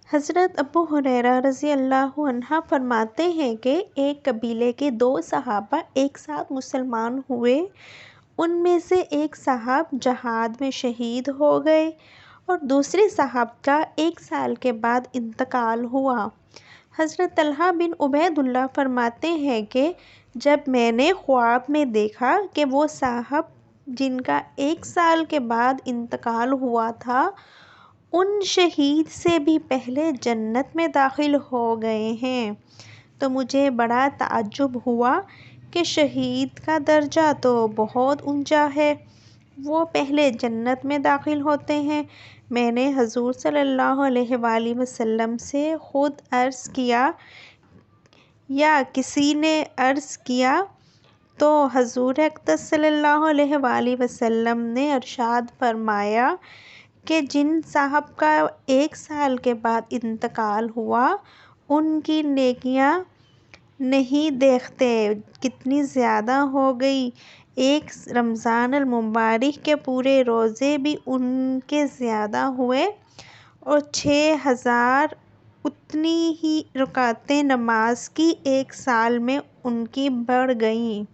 حضرت ابو ہریرہ رضی اللہ عنہ فرماتے ہیں کہ ایک قبیلے کے 2 صحابہ ایک ساتھ مسلمان ہوئے۔ ان میں سے ایک صاحب جہاد میں شہید ہو گئے اور دوسرے صاحب کا 1 سال کے بعد انتقال ہوا۔ حضرت طلحہ بن عبید اللہ فرماتے ہیں کہ جب میں نے خواب میں دیکھا کہ وہ صاحب جن کا 1 سال کے بعد انتقال ہوا تھا، ان شہید سے بھی پہلے جنت میں داخل ہو گئے ہیں، تو مجھے بڑا تعجب ہوا کہ شہید کا درجہ تو بہت اونچا ہے، وہ پہلے جنت میں داخل ہوتے ہیں۔ میں نے حضور صلی اللہ علیہ وآلہ وسلم سے خود عرض کیا یا کسی نے عرض کیا تو حضور اقدس صلی اللہ علیہ وآلہ وسلم نے ارشاد فرمایا کہ جن صاحب کا 1 سال کے بعد انتقال ہوا، ان کی نیکیاں نہیں دیکھتے کتنی زیادہ ہو گئی، ایک رمضان المبارک کے پورے روزے بھی ان کے زیادہ ہوئے اور 6000 اتنی ہی رکعتیں نماز کی 1 سال میں ان کی بڑھ گئیں۔